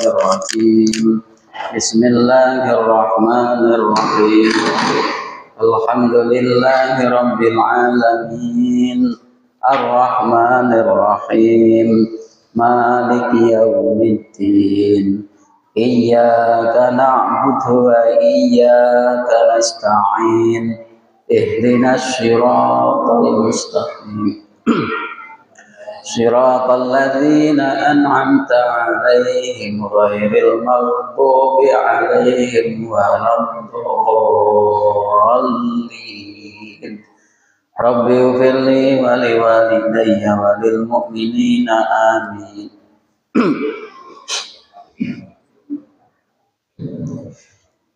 الرجيم بسم الله الرحمن الرحيم الحمد لله رب العالمين الرحمن الرحيم مالك يوم الدين إياك نعبد وإياك نستعين اهدنا الصراط المستقيم صراط الذين أنعمت عليهم غير المغضوب عليهم ولا الضالين رب اغفر لي ولوالدي وللمؤمنين آمين.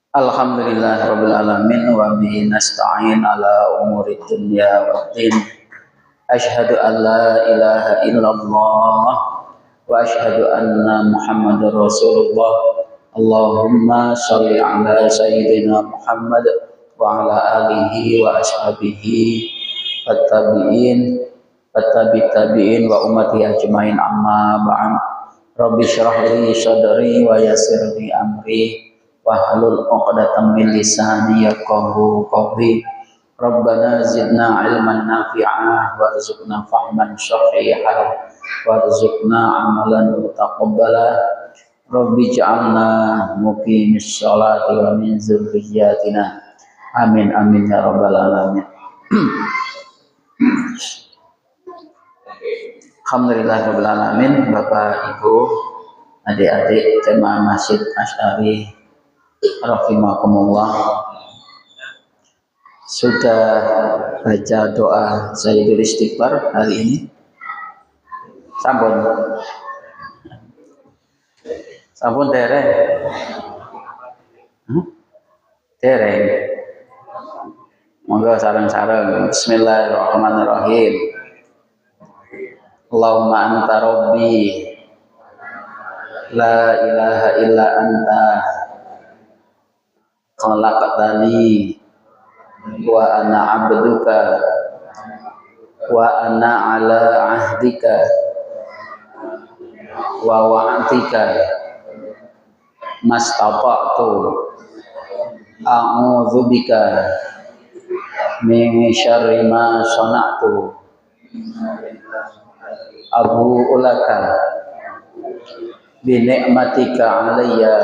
Alhamdulillah rabbil alamin wa bihi nasta'in ala umuri dunya waddin. Asyhadu an la ilaha illallah wa asyhadu anna Muhammadar Rasulullah. Allahumma shalli ala sayyidina Muhammad wa ala alihi wa ashabihi wattabi'in wa ummati ajmain amma ba'd. Rabbi shrah li sadri wa yassir li amri wahlul 'uqdatam min lisani yafqahu qawli. Rabbana zidna ilman nafi'ah warzuqna fahman sahihah warzuqna amalan mutaqabbala. Rabbi ja'alna muqimis sholati wa min dzurriyyatina. Amin amin ya rabbal alamin. Alhamdulillah rabbil alamin. Bapak Ibu, adik-adik jemaah Masjid Asy'ari rahimakumullah, sudah baca doa Sayyidul Istighfar hari ini? Sampun dereng? Dereng. Monggo sareng-sareng. Bismillahirrahmanirrahim. Allahumma anta rabbi la ilaha illa anta khalaqtani wa ana abduka wa ana ala ahdika wa wa'atika mastata'tu a'udzubika min syarri ma sana'tu abu'u laka bi ni'matika alayya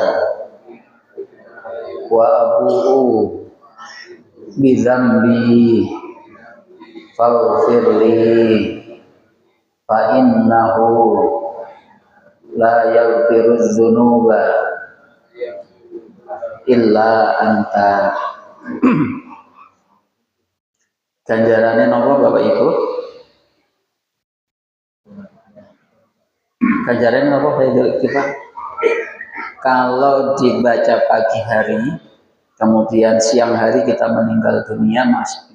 wa abu'u bizambi faghfirli fa innahu la yaghfiruz dzunuba illa anta. Ganjarannya napa Bapak Ibu? Ganjarannya napa kita? Kalau dibaca pagi hari kemudian siang hari kita meninggal dunia,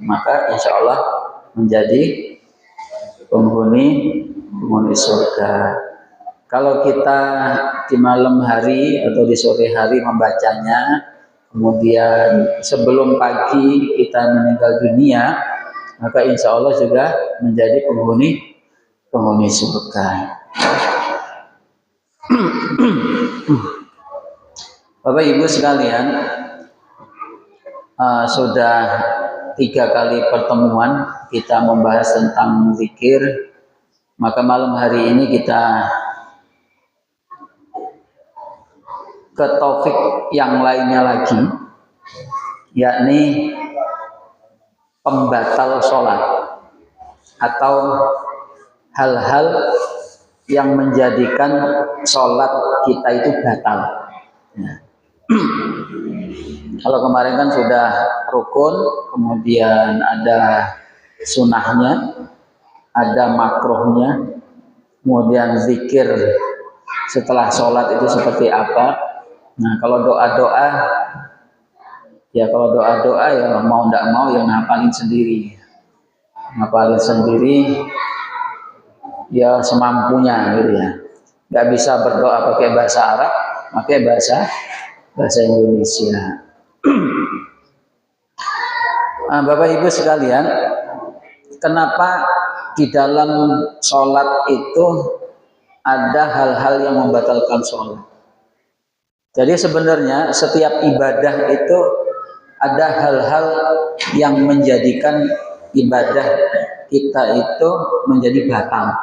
maka insya Allah menjadi penghuni surga. Kalau kita di malam hari atau di sore hari membacanya, kemudian sebelum pagi kita meninggal dunia, maka insya Allah juga menjadi penghuni surga. Bapak Ibu sekalian, sudah 3 kali pertemuan kita membahas tentang zikir, maka malam hari ini kita ke topik yang lainnya lagi, yakni pembatal sholat atau hal-hal yang menjadikan sholat kita itu batal. Kalau kemarin kan sudah rukun, kemudian ada sunahnya, ada makruhnya, kemudian zikir setelah sholat itu seperti apa. Nah, kalau doa-doa ya mau tidak mau ya ngapalin sendiri ya semampunya gitu ya. Nggak bisa berdoa pakai bahasa Arab, pakai bahasa Indonesia. Bapak Ibu sekalian, kenapa di dalam sholat itu ada hal-hal yang membatalkan sholat? Jadi sebenarnya setiap ibadah itu ada hal-hal yang menjadikan ibadah kita itu menjadi batal.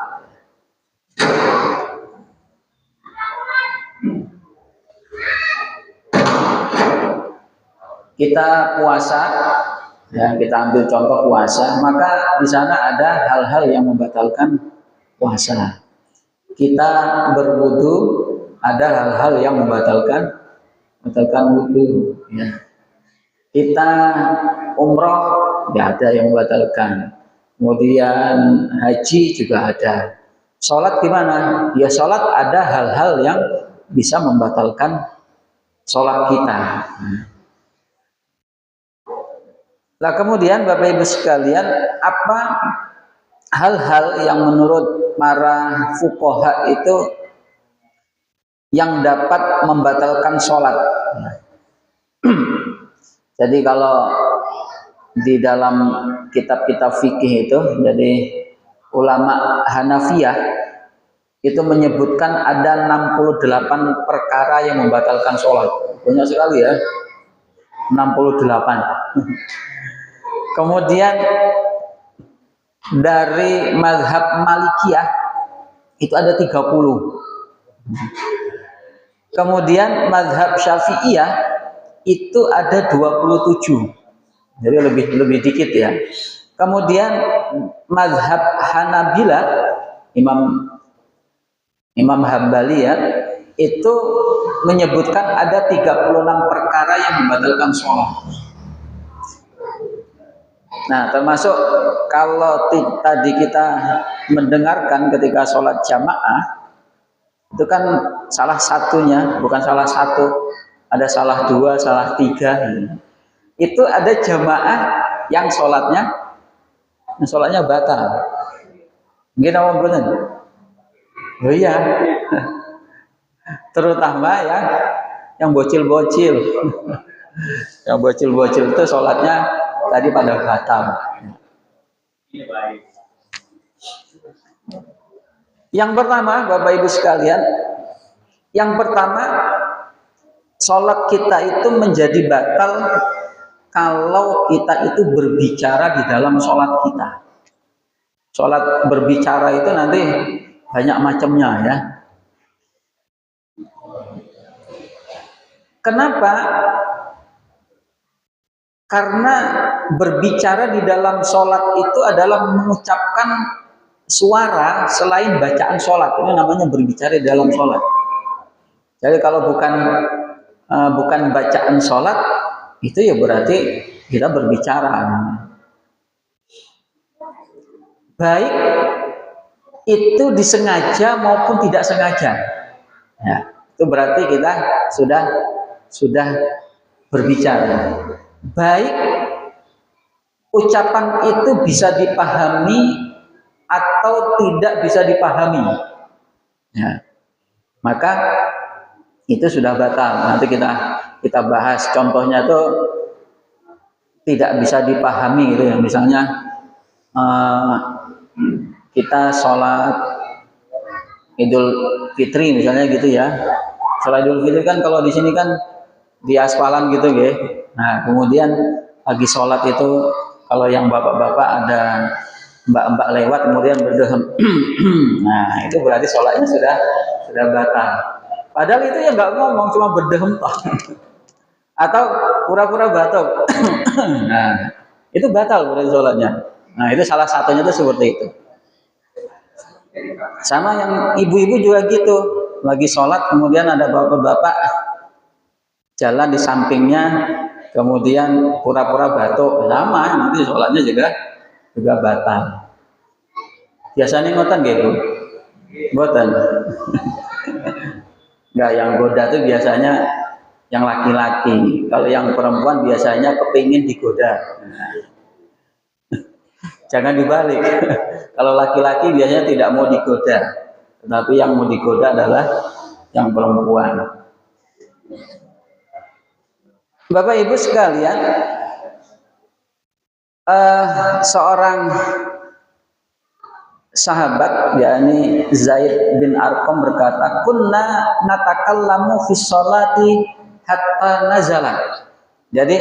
Kita puasa, ya kita ambil contoh puasa, maka di sana ada hal-hal yang membatalkan puasa. Kita berwudu, ada hal-hal yang membatalkan wudu. Ya. Kita umroh, ya ada yang membatalkan. Kemudian haji juga ada. Sholat gimana? Ya sholat ada hal-hal yang bisa membatalkan sholat kita. Nah kemudian Bapak Ibu sekalian, apa hal-hal yang menurut para fuqaha itu yang dapat membatalkan sholat? Jadi kalau di dalam kitab-kitab fikih itu, jadi ulama Hanafiyah itu menyebutkan ada 68 perkara yang membatalkan sholat. Banyak sekali ya, 68. Kemudian dari mazhab Malikiyah itu ada 30. Kemudian mazhab Syafi'iyah itu ada 27. Jadi lebih dikit ya. Kemudian mazhab Hanabila, Imam Hambali ya, itu menyebutkan ada 36 perkara yang membatalkan sholat. Nah, termasuk kalau tadi kita mendengarkan ketika sholat jamaah, itu kan salah satunya, bukan salah satu, ada salah dua, salah tiga. Itu ada jamaah yang sholatnya batal. Mungkin apa benar? Oh iya, terutama yang bocil-bocil. Yang bocil-bocil itu sholatnya tadi pada batal. Yang pertama, Bapak Ibu sekalian, yang pertama, sholat kita itu menjadi batal kalau kita itu berbicara di dalam sholat kita. Sholat berbicara itu nanti banyak macamnya ya. Kenapa? Karena berbicara di dalam sholat itu adalah mengucapkan suara selain bacaan sholat. Ini namanya berbicara di dalam sholat. Jadi kalau bukan bacaan sholat, itu ya berarti kita berbicara. Baik itu disengaja maupun tidak sengaja. Ya, itu berarti kita sudah berbicara. Baik ucapan itu bisa dipahami atau tidak bisa dipahami, ya, maka itu sudah batal. Nanti kita bahas contohnya tuh tidak bisa dipahami gitu ya. Misalnya kita sholat Idul Fitri misalnya gitu ya. Sholat Idul Fitri kan kalau di sini kan di aspalan gitu ya. Nah kemudian lagi sholat itu kalau yang bapak-bapak ada mbak-mbak lewat kemudian berdehem. Nah itu berarti sholatnya sudah batal. Padahal itu ya nggak ngomong, cuma berdehem atau pura-pura batuk. Nah itu batal berarti sholatnya. Nah itu salah satunya itu seperti itu. Sama yang ibu-ibu juga gitu, lagi sholat kemudian ada bapak-bapak jalan di sampingnya kemudian pura-pura batuk, sama nanti sholatnya juga batal. Biasanya ngoten gitu, ngoten. Enggak, yang goda tuh biasanya yang laki-laki. Kalau yang perempuan biasanya kepingin digoda. Nah, jangan dibalik. Kalau laki-laki biasanya tidak mau digoda, tetapi yang mau digoda adalah yang perempuan. Bapak Ibu sekalian, sahabat yakni Zaid bin Arqam berkata, kunna natakallamu fi sholati hatta nazalat. Jadi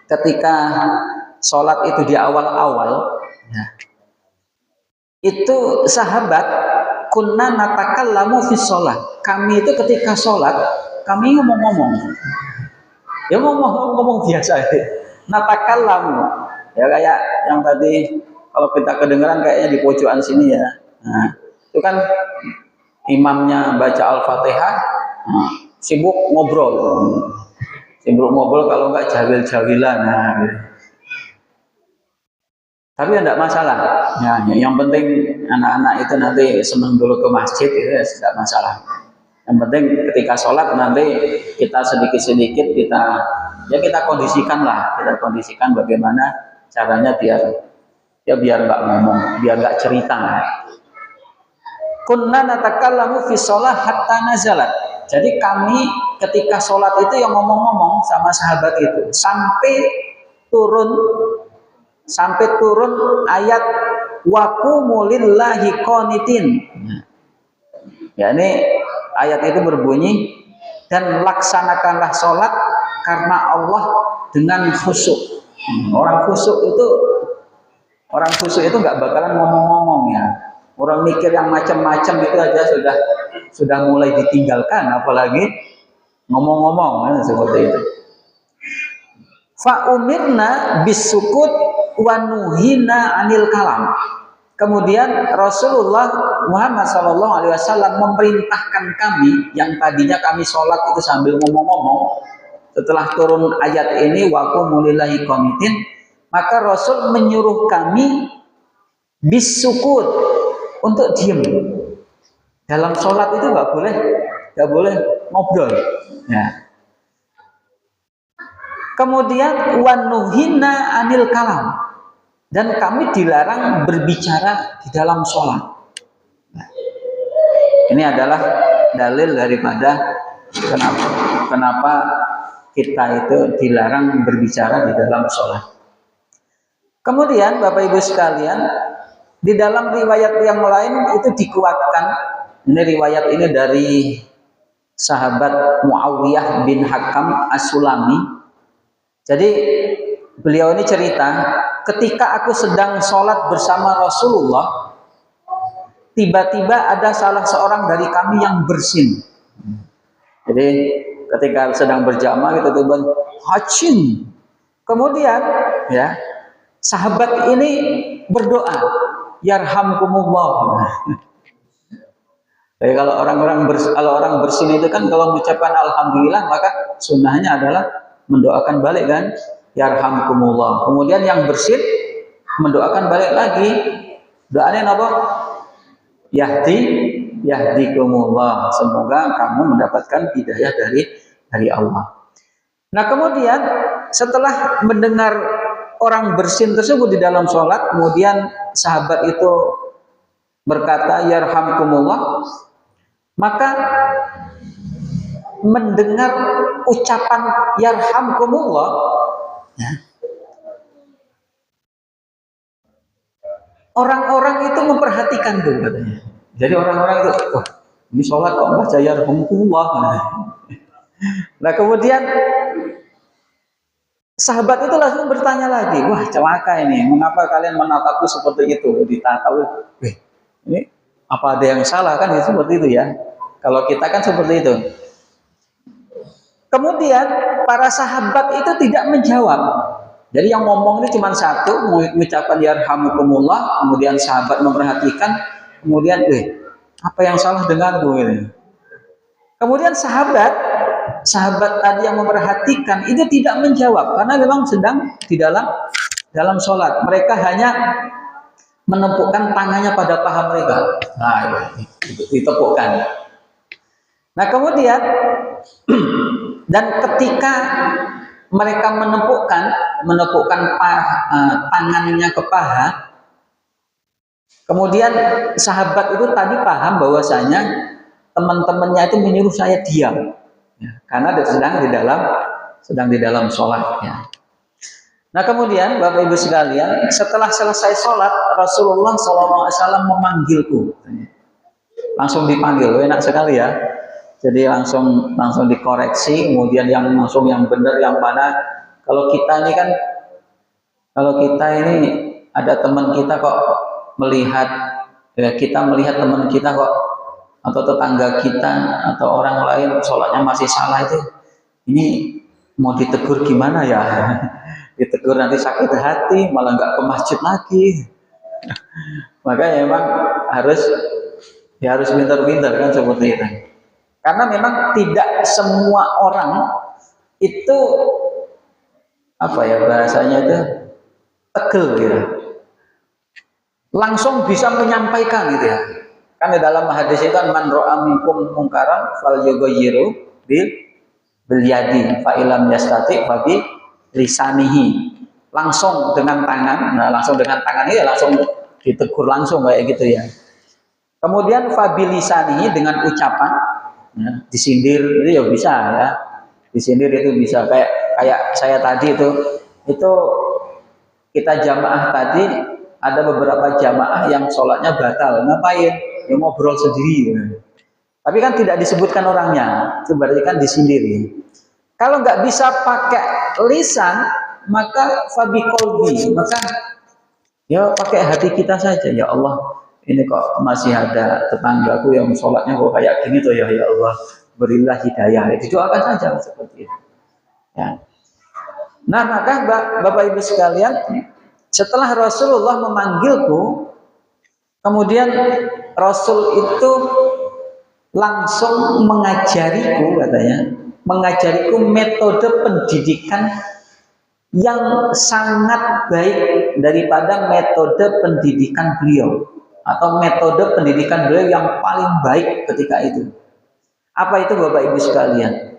ketika sholat itu di awal-awal, ya, itu sahabat kunna natakallamu fi sholat. Kami itu ketika sholat kami ngomong-ngomong, ya ngomong biasa, natakallamu, ya kayak yang tadi. Kalau kita kedengaran kayaknya di pojokan sini ya. Nah, itu kan imamnya baca Al-Fatihah, sibuk ngobrol. Sibuk ngobrol kalau nggak jawil-jawilan. Nah, gitu. Tapi tidak masalah. Ya, yang penting anak-anak itu nanti senang dulu ke masjid itu ya tidak masalah. Yang penting ketika sholat nanti kita sedikit-sedikit kita kondisikan lah. Kita kondisikan bagaimana caranya biar nggak ngomong, biar nggak cerita. Kunna natakallamu fi sholat hatta nazalat. Jadi kami ketika sholat itu yang ngomong-ngomong sama sahabat itu sampai turun ayat wa qumu lillahi qanitin. Ya, ini ayat itu berbunyi, dan laksanakanlah sholat karena Allah dengan khusyuk. Orang khusyuk itu nggak bakalan ngomong-ngomong ya. Orang mikir yang macam-macam itu aja sudah mulai ditinggalkan, apalagi ngomong-ngomong ya, seperti itu. Fa umirna bisukut wa nuhina anil kalam. Kemudian Rasulullah Muhammad SAW memerintahkan kami yang tadinya kami sholat itu sambil ngomong-ngomong. Setelah turun ayat ini wa qumu lillahi qanitin, maka Rasul menyuruh kami bisukut, untuk diam. Dalam sholat itu nggak boleh ngobrol. Ya. Kemudian wanuhina anil kalam, dan kami dilarang berbicara di dalam sholat. Nah, ini adalah dalil daripada kenapa kita itu dilarang berbicara di dalam sholat. Kemudian Bapak Ibu sekalian, di dalam riwayat yang lain itu dikuatkan. Ini riwayat ini dari sahabat Muawiyah bin Hakam As-Sulami. Jadi beliau ini cerita, ketika aku sedang sholat bersama Rasulullah, tiba-tiba ada salah seorang dari kami yang bersin. Jadi ketika sedang berjamaah gitu tuh hacin. Kemudian ya, sahabat ini berdoa, yarhamkumullah. Jadi kalau orang bersin itu kan kalau mengucapkan alhamdulillah, maka sunnahnya adalah mendoakan balik kan, yarhamkumullah. Kemudian yang bersin mendoakan balik lagi, doanya apa? Yahdikumullah. Semoga kamu mendapatkan hidayah dari Allah. Nah, kemudian setelah mendengar orang bersin tersebut di dalam sholat, kemudian sahabat itu berkata yarhamkumullah, maka mendengar ucapan yarhamkumullah, ya, orang-orang itu memperhatikan tuh katanya. Jadi orang-orang itu, wah ini sholat kok baca yarhamkumullah. Nah kemudian sahabat itu langsung bertanya lagi, wah celaka ini, mengapa kalian menatapku seperti itu? Ditatap, ini apa ada yang salah kan? Ya, seperti itu ya. Kalau kita kan seperti itu. Kemudian para sahabat itu tidak menjawab. Jadi yang ngomong ini cuma satu, mengucapkan yarhamukumullah, kemudian sahabat memperhatikan, kemudian, apa yang salah denganku ini? Kemudian sahabat tadi yang memperhatikan itu tidak menjawab karena memang sedang di dalam sholat. Mereka hanya menempukkan tangannya pada paha mereka. Nah, ditepukkan. Nah, kemudian dan ketika mereka menempukkan tangannya ke paha, kemudian sahabat itu tadi paham bahwasanya teman-temannya itu menyuruh saya diam, ya, karena sedang di dalam sholat. Ya. Nah kemudian Bapak Ibu sekalian, setelah selesai sholat, Rasulullah SAW memanggilku. Langsung dipanggil, enak sekali ya. Jadi langsung dikoreksi, kemudian yang benar yang mana. Kalau kita ini kan, kalau kita ini ada teman kita kok melihat, ya kita melihat teman kita kok, atau tetangga kita atau orang lain sholatnya masih salah itu, ini mau ditegur gimana ya? Ditegur nanti sakit hati, malah nggak ke masjid lagi. Makanya memang harus pintar-pintar kan seperti itu. Karena memang tidak semua orang itu apa ya bahasanya itu tegel gitu. Langsung bisa menyampaikan gitu ya. Kan di dalam hadis itu kan man ra'a minkum mungkaran falyughayyiru bil yadi fa ilam yastati fa bi lisanihi. Langsung dengan tangan. Nah, langsung dengan tangan ini langsung ditegur langsung kayak gitu ya. Kemudian fa bi lisanihi dengan ucapan ya, disindir itu ya bisa ya. Disindir itu bisa kayak saya tadi itu kita jamaah tadi ada beberapa jamaah yang sholatnya batal. Ngapain? Ya ngobrol sendiri. Tapi kan tidak disebutkan orangnya. Itu berarti kan disindiri. Kalau nggak bisa pakai lisan, maka fabi kolbi. Maka ya pakai hati kita saja. Ya Allah, ini kok masih ada tetanggaku yang sholatnya kok kayak gini tuh ya Allah. Berilah hidayah. Didoakan saja seperti itu. Ya. Nah maka Bapak Ibu sekalian, setelah Rasulullah memanggilku, kemudian Rasul itu langsung mengajariku metode pendidikan yang sangat baik daripada metode pendidikan beliau atau metode pendidikan beliau yang paling baik ketika itu. Apa itu Bapak Ibu sekalian?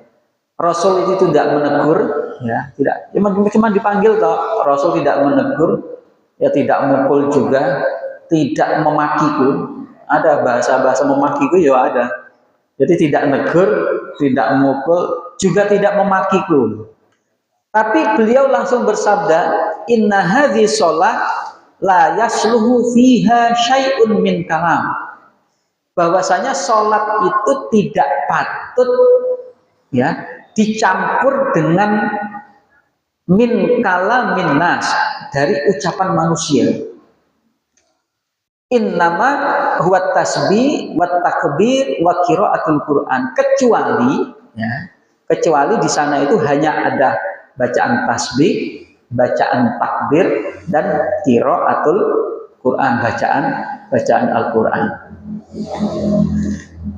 Rasul itu tidak menegur, ya, tidak, cuma dipanggil toh. Rasul tidak menegur, ya tidak memukul juga, tidak memakiku. Ada bahasa-bahasa memakiku ya ada. Jadi tidak negur, tidak memukul, juga tidak memakiku. Tapi beliau langsung bersabda, inna hadhi sholat la yasluhu fiha syai'un min kalam. Bahwasanya sholat itu tidak patut ya dicampur dengan min kalamin nas, dari ucapan manusia. Innama huwa tasbih wa takbir wa qiraatul Quran, kecuali di sana itu hanya ada bacaan tasbih, bacaan takbir, dan qiraatul Quran, bacaan Al-Quran.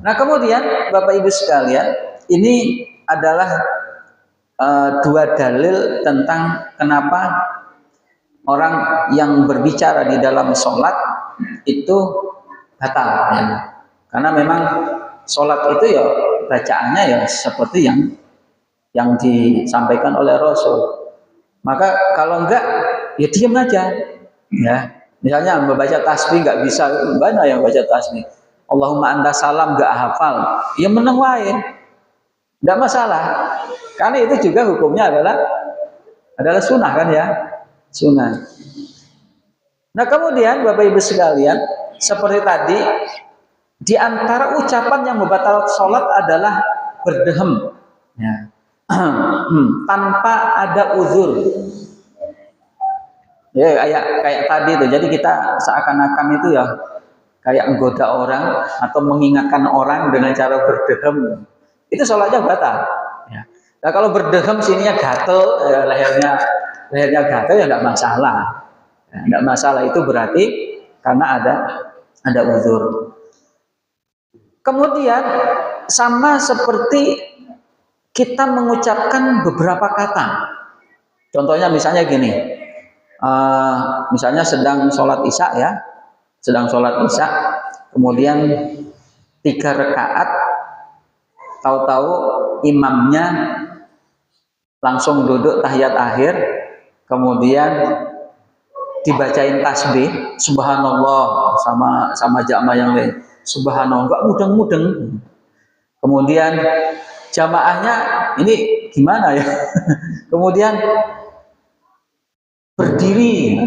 Nah kemudian Bapak Ibu sekalian, ini adalah dua dalil tentang kenapa orang yang berbicara di dalam sholat itu batal ya. Karena memang sholat itu ya bacaannya ya seperti yang disampaikan oleh Rasul. Maka kalau enggak ya diam aja ya. Misalnya membaca tasbih nggak bisa, mana yang baca tasbih Allahumma anta salam nggak hafal, ya meneng wae, nggak masalah. Karena itu juga hukumnya adalah sunnah kan ya, sunnah. Nah kemudian Bapak Ibu sekalian, seperti tadi, di antara ucapan yang membatalkan sholat adalah berdehem, ya. Tanpa ada uzur. Ya kayak tadi itu. Jadi kita seakan-akan itu ya kayak menggoda orang atau mengingatkan orang dengan cara berdehem. Itu sholatnya batal. Ya. Nah kalau berdehem sininya gatel, ya, lehernya gatel ya nggak masalah. Ya, nggak masalah, itu berarti karena ada uzur. Kemudian sama seperti kita mengucapkan beberapa kata. Contohnya misalnya gini, misalnya sedang sholat isya ya, kemudian 3 rakaat, tahu-tahu imamnya langsung duduk tahiyat akhir, kemudian dibacain tasbih, subhanallah sama jamaah yang lain, subhanallah, enggak mudeng-mudeng. Kemudian jamaahnya ini gimana ya? Kemudian berdiri,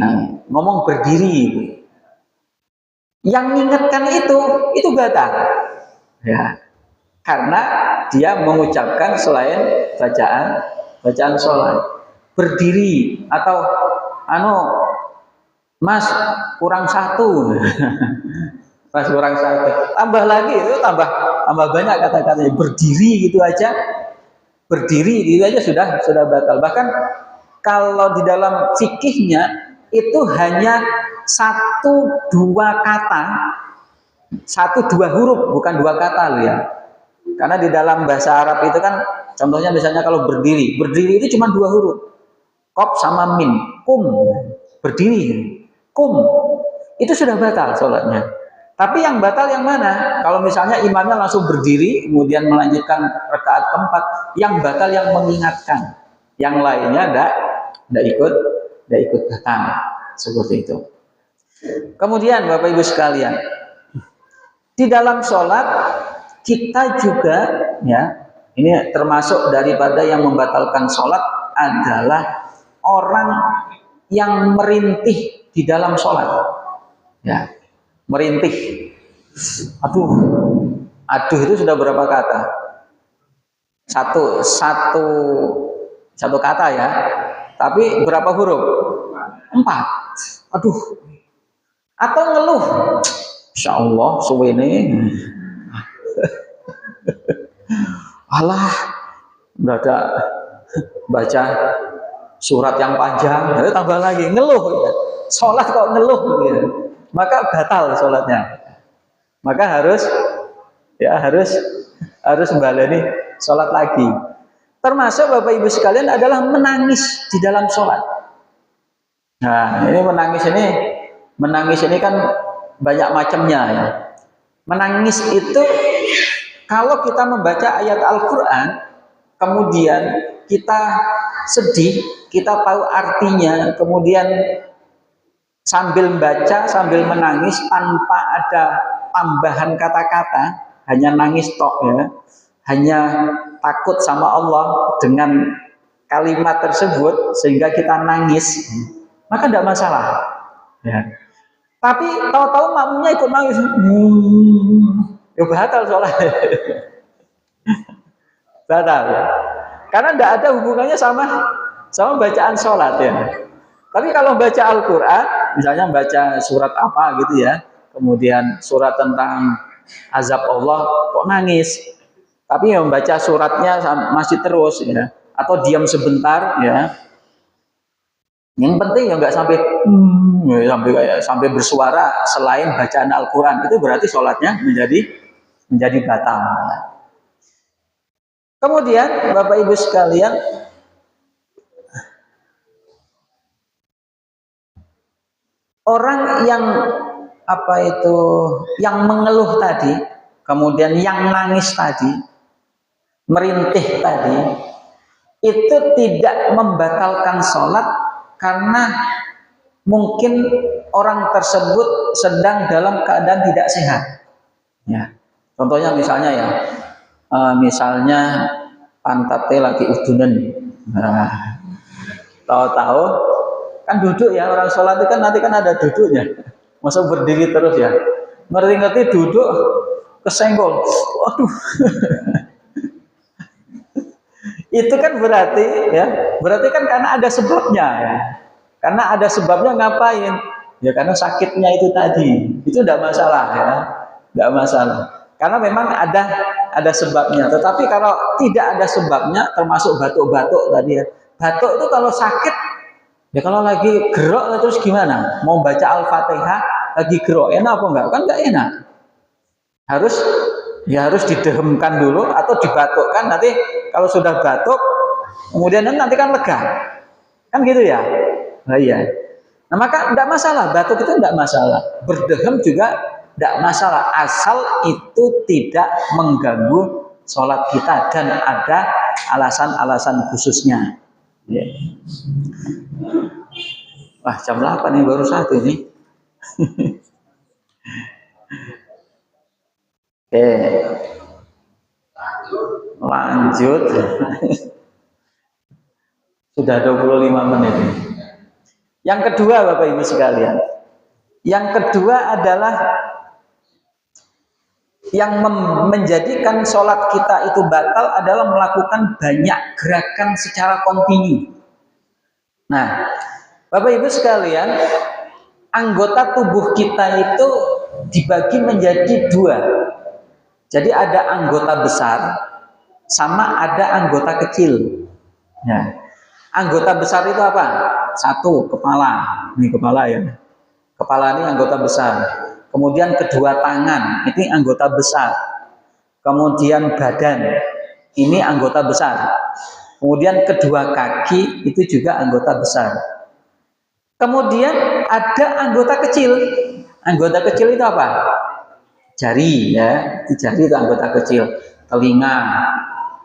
ngomong berdiri. Yang mengingatkan itu batal. Ya. Karena dia mengucapkan selain bacaan sholat. Berdiri atau Mas kurang satu. Mas kurang satu. Tambah lagi itu tambah banyak kata-katanya. Berdiri gitu aja. Berdiri gitu aja sudah batal. Bahkan kalau di dalam fikihnya itu hanya 1-2 kata, 1-2 huruf, bukan 2 kata loh ya. Karena di dalam bahasa Arab itu kan, contohnya misalnya kalau berdiri itu cuma 2 huruf, kop sama min, kum, berdiri, kum, itu sudah batal sholatnya. Tapi yang batal yang mana? Kalau misalnya imamnya langsung berdiri, kemudian melanjutkan rakaat keempat, yang batal yang mengingatkan, yang lainnya tidak ikut datang, seperti itu. Kemudian Bapak Ibu sekalian, di dalam sholat kita juga ya, ini termasuk daripada yang membatalkan sholat adalah orang yang merintih di dalam sholat. Ya, merintih. Aduh itu sudah berapa kata? Satu kata ya. Tapi berapa huruf? 4. Aduh. Atau ngeluh. Insya Allah suwe ini. Alah, udah ada baca surat yang panjang, tambah lagi ngeluh. Sholat kok ngeluh gitu. Maka batal sholatnya. Maka harus membaleni sholat lagi. Termasuk Bapak Ibu sekalian adalah menangis di dalam sholat. Nah, ini menangis ini kan banyak macamnya ya. Menangis itu kalau kita membaca ayat Al-Quran, kemudian kita sedih, kita tahu artinya, kemudian sambil membaca, sambil menangis tanpa ada tambahan kata-kata, hanya nangis tok ya, hanya takut sama Allah dengan kalimat tersebut sehingga kita nangis, maka tidak masalah. Ya. Tapi tahu-tahu makmumnya ikut nangis, ya batal sholat. Batal ya. Karena tidak ada hubungannya sama bacaan sholat ya. Tapi kalau baca Al-Quran, misalnya baca surat apa gitu ya, kemudian surat tentang azab Allah, kok nangis? Tapi yang membaca suratnya masih terus ya, atau diam sebentar ya. Yang penting ya nggak sampai bersuara selain bacaan Al-Quran, itu berarti sholatnya menjadi batal. Kemudian Bapak Ibu sekalian, orang yang yang mengeluh tadi, kemudian yang nangis tadi, merintih tadi, itu tidak membatalkan sholat karena mungkin orang tersebut sedang dalam keadaan tidak sehat. Ya, contohnya misalnya ya, misalnya pantatnya lagi udunan, nah, tahu-tahu kan duduk ya, orang sholat itu kan nanti kan ada duduknya, masa berdiri terus ya, ngerti-ngerti duduk kesenggol, waduh. Itu kan berarti kan karena ada sebabnya ya, karena ada sebabnya ngapain ya, karena sakitnya itu tadi, itu tidak masalah ya, tidak masalah, karena memang ada sebabnya. Tetapi kalau tidak ada sebabnya, termasuk batuk-batuk tadi ya, batuk itu kalau sakit ya, kalau lagi gerok terus gimana? Mau baca Al-Fatihah lagi gerok, enak apa enggak? Kan enggak enak. Harus didehemkan dulu atau dibatukkan. Nanti kalau sudah batuk, kemudian nanti kan lega. Kan gitu ya? Nah iya. Nah maka enggak masalah, batuk itu enggak masalah. Berdehem juga enggak masalah, asal itu tidak mengganggu sholat kita dan ada alasan-alasan khususnya. Yeah. Wah, jam 8 nih, baru 1 ini. Oke. Lanjut. Sudah 25 menit. Yang kedua Bapak Ibu sekalian, yang kedua adalah yang menjadikan sholat kita itu batal adalah melakukan banyak gerakan secara kontinu. Nah, Bapak Ibu sekalian, anggota tubuh kita itu dibagi menjadi dua. Jadi ada anggota besar sama ada anggota kecil. Nah, anggota besar itu apa? Satu, kepala. Ini kepala ya. Kepala ini anggota besar. Kemudian kedua tangan, ini anggota besar. Kemudian badan, ini anggota besar. Kemudian kedua kaki, itu juga anggota besar. Kemudian ada anggota kecil. Anggota kecil itu apa? Jari ya, jari itu anggota kecil. Telinga,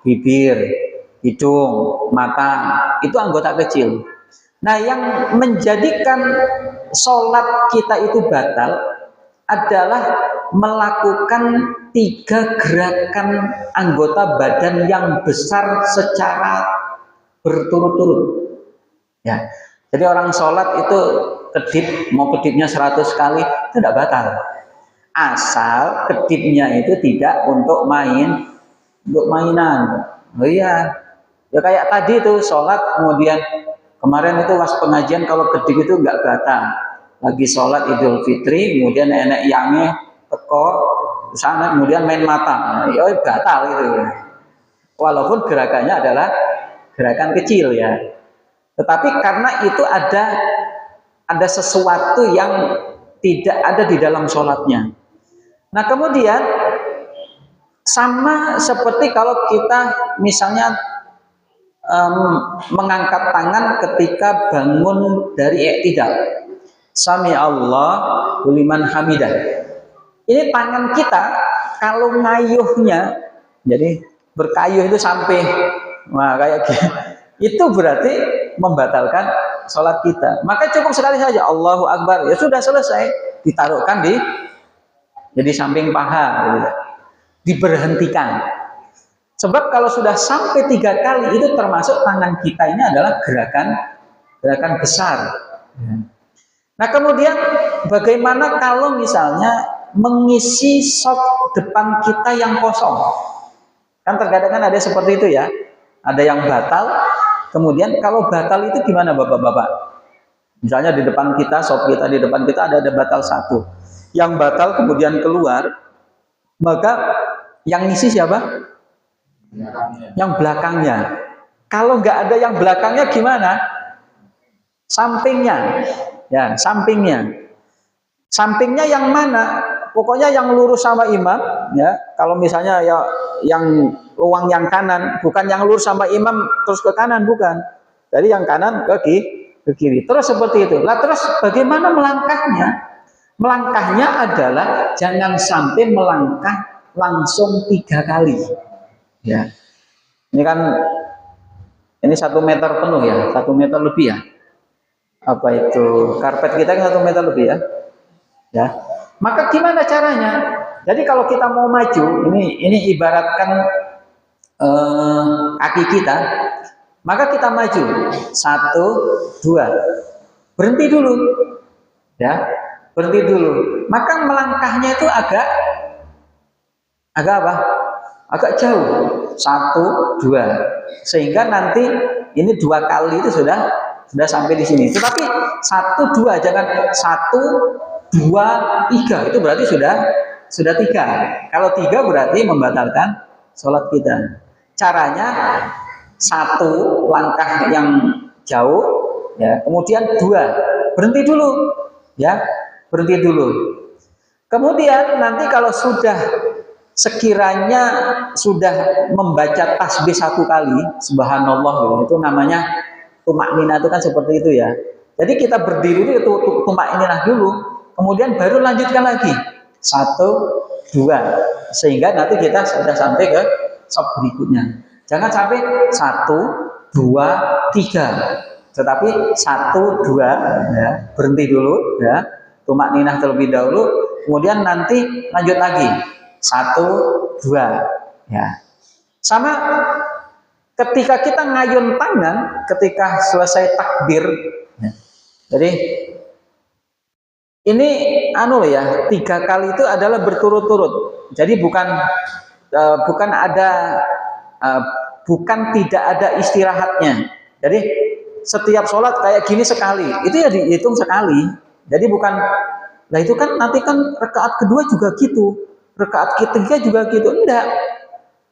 bibir, hidung, mata, itu anggota kecil. Nah, yang menjadikan sholat kita itu batal adalah melakukan 3 gerakan anggota badan yang besar secara berturut-turut. Ya, jadi orang sholat itu kedip, mau kedipnya 100 kali itu tidak batal. Asal kedipnya itu tidak untuk mainan. Oh iya, ya kayak tadi tuh sholat, kemudian kemarin itu pas pengajian kalau kedip itu nggak batal. Lagi sholat Idul Fitri, kemudian enek yange teko sana, kemudian main mata, ya batal itu. Walaupun gerakannya adalah gerakan kecil ya, tetapi karena itu ada sesuatu yang tidak ada di dalam sholatnya. Nah, kemudian sama seperti kalau kita misalnya mengangkat tangan ketika bangun dari i'tidal. Sami Allah liman hamidah. Ini tangan kita kalau ngayuhnya, jadi berkayuh itu sampai, nah kayak gitu, itu berarti membatalkan sholat kita. Maka cukup sekali saja Allahu Akbar, ya sudah selesai, ditaruhkan di samping paha, gitu. Diberhentikan. Sebab kalau sudah sampai 3 kali itu termasuk tangan kita ini adalah gerakan besar. Nah, kemudian bagaimana kalau misalnya mengisi sop depan kita yang kosong? Kan terkadang kan ada seperti itu ya. Ada yang batal. Kemudian kalau batal itu gimana Bapak-bapak? Misalnya di depan kita, sop kita di depan kita ada batal 1. Yang batal kemudian keluar, maka yang ngisi siapa? Yang belakangnya. Kalau nggak ada yang belakangnya gimana? Sampingnya. Ya, sampingnya. Sampingnya yang mana? Pokoknya yang lurus sama imam, ya. Kalau misalnya ya yang ruang yang kanan, bukan yang lurus sama imam terus ke kanan, bukan. Jadi yang kanan ke kiri. Terus seperti itu. Lah terus bagaimana melangkahnya? Melangkahnya adalah jangan sampai melangkah langsung 3 kali. Ya. Ini kan ini 1 meter penuh ya, 1 meter lebih ya. Apa itu, karpet kita kan 1 meter lebih ya. Maka gimana caranya? Jadi kalau kita mau maju, ini ibaratkan kaki kita, maka kita maju 1, 2, berhenti dulu, ya, berhenti dulu. Maka melangkahnya itu agak apa? Agak jauh, 1, 2, sehingga nanti ini 2 kali itu sudah sampai di sini. Tetapi 1, 2, jangan 1, 2, 3, itu berarti sudah 3. Kalau 3 berarti membatalkan sholat kita. Caranya 1 langkah yang jauh, ya, kemudian 2 berhenti dulu, ya, berhenti dulu. Kemudian nanti kalau sudah sekiranya sudah membaca tasbih 1 kali, subhanallah, itu namanya tumakninah, itu kan seperti itu ya. Jadi kita berdiri itu tumakninah dulu, kemudian baru lanjutkan lagi 1, 2, sehingga nanti kita sudah sampai ke sop berikutnya. Jangan sampai 1, 2, 3, tetapi 1, 2, ya, berhenti dulu, ya, tumakninah terlebih dahulu, kemudian nanti lanjut lagi 1, 2, ya. Sama ketika kita ngayun tangan, ketika selesai takbir, ya, Jadi ini anu ya, 3 kali itu adalah berturut-turut. Jadi bukan ada uh, bukan tidak ada istirahatnya. Jadi setiap sholat kayak gini sekali, itu ya dihitung sekali. Jadi bukan, nah itu kan nanti kan rakaat kedua juga gitu, rakaat ketiga juga gitu. Enggak,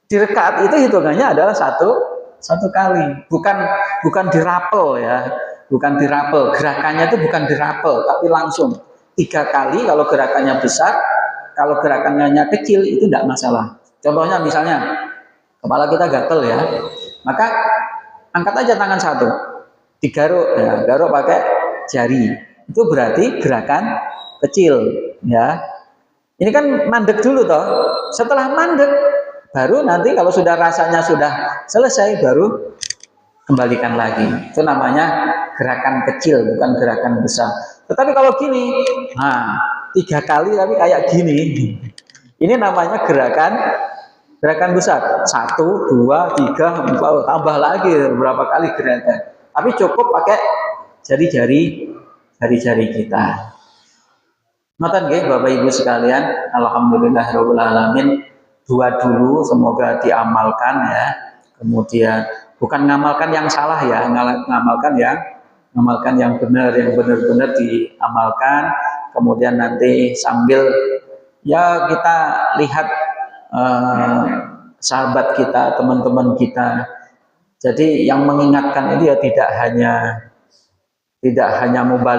di rakaat itu hitungannya adalah satu kali, bukan dirapel ya, bukan dirapel. Gerakannya itu bukan dirapel, tapi langsung 3 kali. Kalau gerakannya besar, kalau gerakannya kecil itu tidak masalah. Contohnya misalnya kepala kita gatel ya, maka angkat aja tangan satu, digaruk, ya, garuk pakai jari. Itu berarti gerakan kecil, ya. Ini kan mandek dulu toh. Setelah mandek, baru nanti kalau sudah rasanya sudah selesai, baru kembalikan lagi. Itu namanya gerakan kecil, bukan gerakan besar. Tetapi kalau gini, nah 3 kali tapi kayak gini, ini namanya gerakan besar. 1, 2, 3, 4, tambah lagi berapa kali gerakan. Tapi cukup pakai jari-jari kita. Matan nggih Bapak Ibu sekalian, alhamdulillahirabbil alamin. 2 dulu semoga diamalkan ya. Kemudian bukan ngamalkan yang salah ya, ngamalkan yang benar, yang benar-benar diamalkan. Kemudian nanti sambil ya kita lihat sahabat kita, teman-teman kita. Jadi yang mengingatkan itu ya tidak hanya mubalik